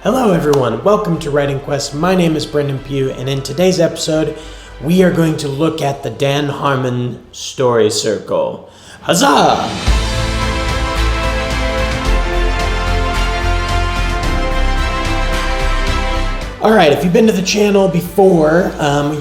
Hello everyone, welcome to Writing Quest. My name is Brendan Pugh, and in today's episode, we are going to look at the Dan Harmon Story Circle. Huzzah! Alright, if you've been to the channel before,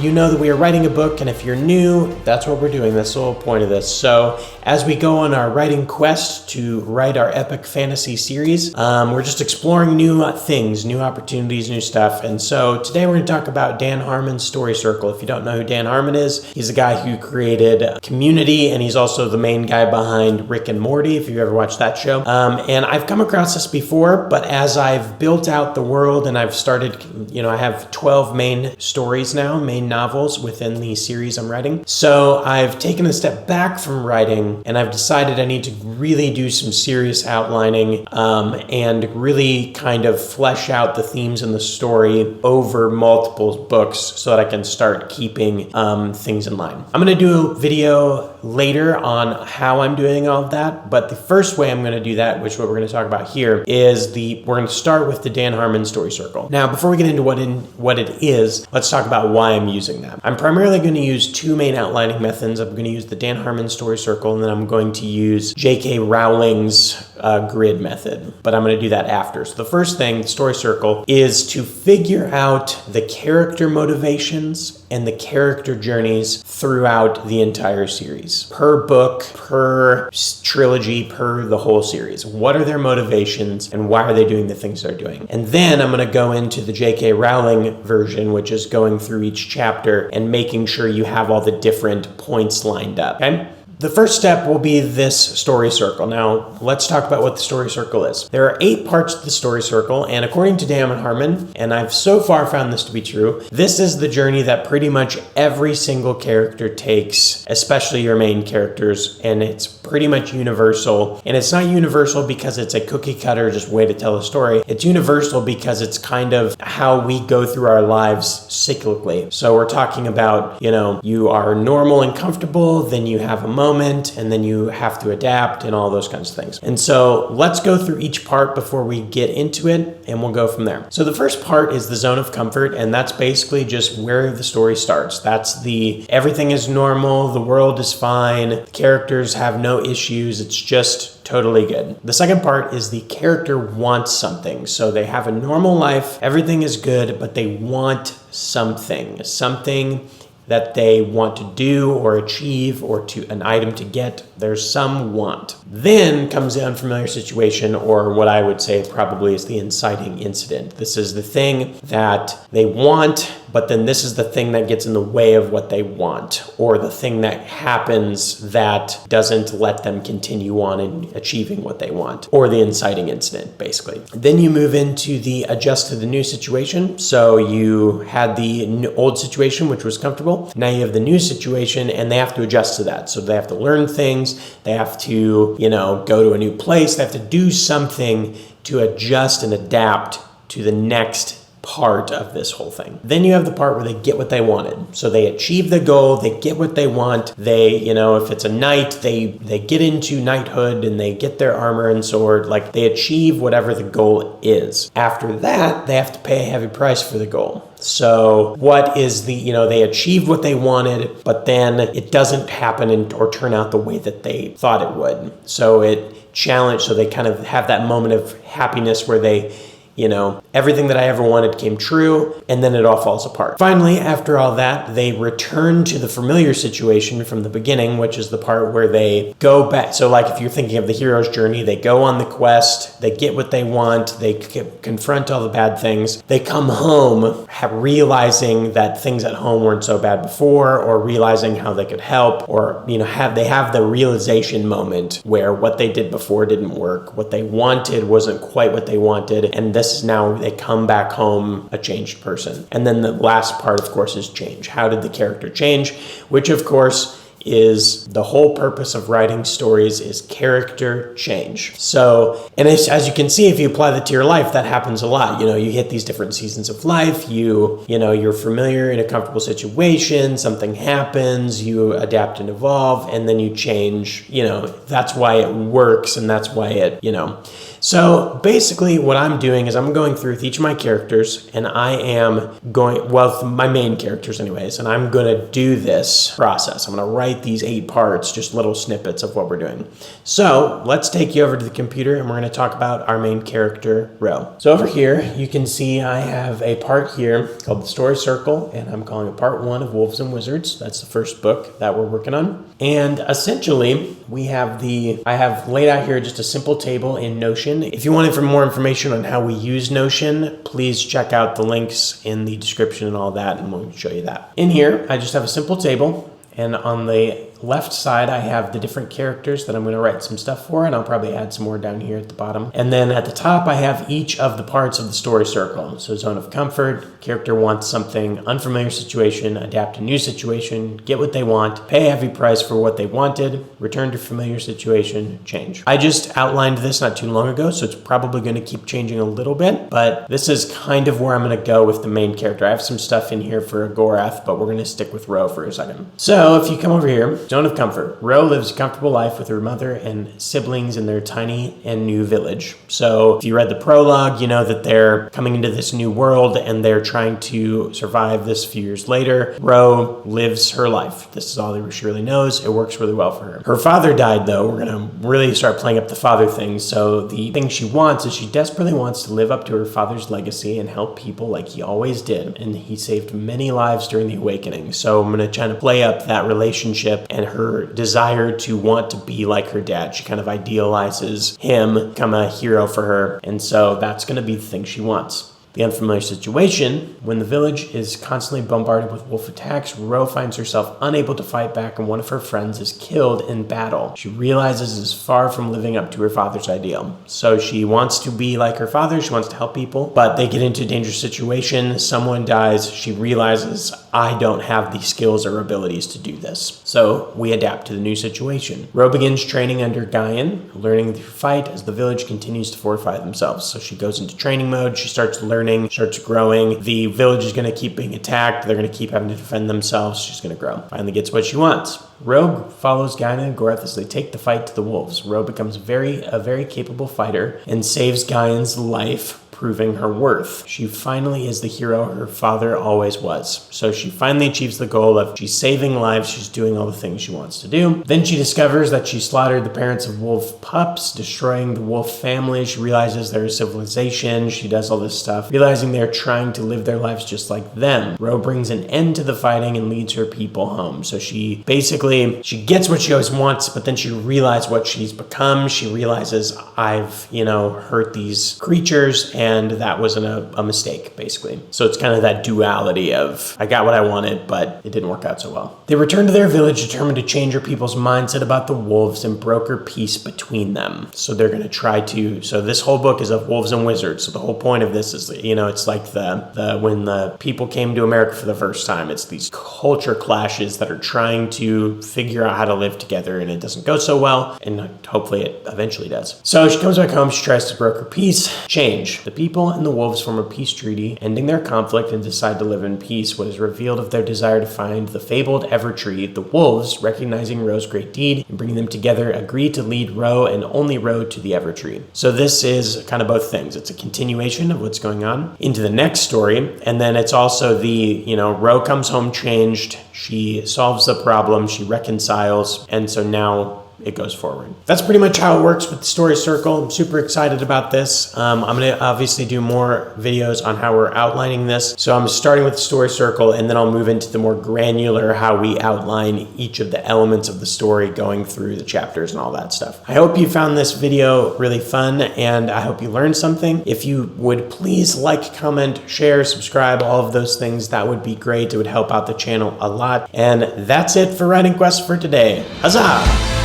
you know that we are writing a book, and if you're new, that's what we're doing. That's the whole point of this. So, as we go on our writing quest to write our epic fantasy series, we're just exploring new things, new opportunities, new stuff. And so, today we're going to talk about Dan Harmon Story Circle. If you don't know who Dan Harmon is, he's the guy who created Community, and he's also the main guy behind Rick and Morty, if you've ever watched that show. And I've come across this before, but as I've built out the world and I've started, I have 12 main stories now, main novels within the series I'm writing. So I've taken a step back from writing and I've decided I need to really do some serious outlining and really kind of flesh out the themes in the story over multiple books so that I can start keeping things in line. I'm going to do a video later on how I'm doing all of that, but the first way I'm going to do that, which is what we're going to talk about here, is we're going to start with the Dan Harmon Story Circle. Now, before we get into what it is, let's talk about why I'm using that. I'm primarily going to use two main outlining methods. I'm going to use the Dan Harmon Story Circle, and then I'm going to use J.K. Rowling's grid method, but I'm going to do that after. So the first thing, the Story Circle, is to figure out the character motivations and the character journeys throughout the entire series. Per book, per trilogy, per the whole series. What are their motivations and why are they doing the things they're doing? And then I'm going to go into the J.K. Rowling version, which is going through each chapter and making sure you have all the different points lined up, okay? The first step will be this story circle. Now, let's talk about what the story circle is. There are 8 parts to the story circle, and according to Dan Harmon, and I've so far found this to be true, this is the journey that pretty much every single character takes, especially your main characters, and it's pretty much universal. And it's not universal because it's a cookie cutter just way to tell a story. It's universal because it's kind of how we go through our lives cyclically. So we're talking about, you are normal and comfortable, then you have a moment, and then you have to adapt and all those kinds of things. And so let's go through each part before we get into it, and we'll go from there. So the first part is the zone of comfort, and that's basically just where the story starts. That's everything is normal, the world is fine, characters have no issues, it's just totally good. The second part is the character wants something. So they have a normal life, everything is good, but they want something that they want to do or achieve or an item to get. There's some want. Then comes the unfamiliar situation, or what I would say probably is the inciting incident. This is the thing that they want, but then this is the thing that gets in the way of what they want, or the thing that happens that doesn't let them continue on in achieving what they want, or the inciting incident, basically. Then you move into the adjust to the new situation. So you had the old situation, which was comfortable. Now you have the new situation, and they have to adjust to that. So they have to learn things, they have to, go to a new place, they have to do something to adjust and adapt to the next part of this whole thing. Then you have the part where they get what they wanted. So they achieve the goal, they get what they want. They, if it's a knight, they get into knighthood and they get their armor and sword. Like, they achieve whatever the goal is. After that, they have to pay a heavy price for the goal. So what is they achieved what they wanted, but then it doesn't happen or turn out the way that they thought it would. So so they kind of have that moment of happiness where they, everything that I ever wanted came true, and then it all falls apart. Finally, after all that, they return to the familiar situation from the beginning, which is the part where they go back. So like, if you're thinking of the hero's journey, they go on the quest, they get what they want, they confront all the bad things, they come home realizing that things at home weren't so bad before, or realizing how they could help, or they have the realization moment where what they did before didn't work, what they wanted wasn't quite what they wanted, and this is now they come back home a changed person. And then the last part, of course, is change. How did the character change? Which, of course, is the whole purpose of writing stories is character change. So, and as you can see, if you apply that to your life, that happens a lot. You know, you hit these different seasons of life, you're familiar in a comfortable situation, something happens, you adapt and evolve, and then you change. You know, that's why it works, and that's why it, So basically what I'm doing is I'm going through with each of my characters, and I am going, well, my main characters anyways, and I'm going to do this process. I'm going to write these 8 parts, just little snippets of what we're doing. So let's take you over to the computer, and we're going to talk about our main character, Ro. So over here, you can see I have a part here called the Story Circle, and I'm calling it part 1 of Wolves and Wizards. That's the first book that we're working on. And essentially, I have laid out here just a simple table in Notion. If you want more information on how we use Notion, please check out the links in the description and all that, and we'll show you that. In here, I just have a simple table, and on the left side, I have the different characters that I'm going to write some stuff for, and I'll probably add some more down here at the bottom. And then at the top, I have each of the parts of the story circle. So zone of comfort, character wants something, unfamiliar situation, adapt to new situation, get what they want, pay a heavy price for what they wanted, return to familiar situation, change. I just outlined this not too long ago, so it's probably going to keep changing a little bit, but this is kind of where I'm going to go with the main character. I have some stuff in here for Agorath, but we're going to stick with Ro for a second. So if you come over here, zone of comfort. Ro lives a comfortable life with her mother and siblings in their tiny and new village. So if you read the prologue, you know that they're coming into this new world and they're trying to survive this a few years later. Ro lives her life. This is all she really knows. It works really well for her. Her father died, though. We're going to really start playing up the father thing. So the thing she wants is she desperately wants to live up to her father's legacy and help people like he always did. And he saved many lives during the awakening. So I'm going to try to play up that relationship and her desire to want to be like her dad. She kind of idealizes him, become a hero for her. And so that's going to be the thing she wants. The unfamiliar situation, when the village is constantly bombarded with wolf attacks, Ro finds herself unable to fight back and one of her friends is killed in battle. She realizes is far from living up to her father's ideal. So she wants to be like her father, she wants to help people, but they get into a dangerous situation, someone dies, she realizes, I don't have the skills or abilities to do this. So we adapt to the new situation. Ro begins training under Gaian, learning to fight as the village continues to fortify themselves. So she goes into training mode, she starts learning, starts growing. The village is going to keep being attacked. They're going to keep having to defend themselves. She's going to grow. Finally gets what she wants. Ro follows Gaian and Agorath as they take the fight to the wolves. Ro becomes a very capable fighter and saves Gaian's life, proving her worth. She finally is the hero her father always was. So she finally achieves the goal of she's saving lives, she's doing all the things she wants to do. Then she discovers that she slaughtered the parents of wolf pups, destroying the wolf family. She realizes they're a civilization. She does all this stuff, realizing they're trying to live their lives just like them. Ro brings an end to the fighting and leads her people home. So she gets what she always wants, but then she realizes what she's become. She realizes I've, hurt these creatures, and that wasn't a mistake, basically. So it's kind of that duality of, I got what I wanted, but it didn't work out so well. They returned to their village, determined to change her people's mindset about the wolves and broker peace between them. So they're going to try to, so this whole book is of wolves and wizards. So the whole point of this is, it's like when the people came to America for the first time, it's these culture clashes that are trying to figure out how to live together, and it doesn't go so well, and hopefully it eventually does. So she comes back home, she tries to broker peace, change. The people and the wolves form a peace treaty, ending their conflict and decide to live in peace. What is revealed of their desire to find the fabled Evertree, the wolves, recognizing Ro's great deed and bringing them together, agree to lead Ro and only Ro to the Evertree. So this is kind of both things. It's a continuation of what's going on into the next story, and then it's also Ro comes home changed, she solves the problem, she reconciles, and so now it goes forward. That's pretty much how it works with the Story Circle. I'm super excited about this. I'm going to obviously do more videos on how we're outlining this. So I'm starting with the Story Circle, and then I'll move into the more granular how we outline each of the elements of the story, going through the chapters and all that stuff. I hope you found this video really fun, and I hope you learned something. If you would please like, comment, share, subscribe, all of those things, that would be great. It would help out the channel a lot. And that's it for Writing Quest for today. Huzzah!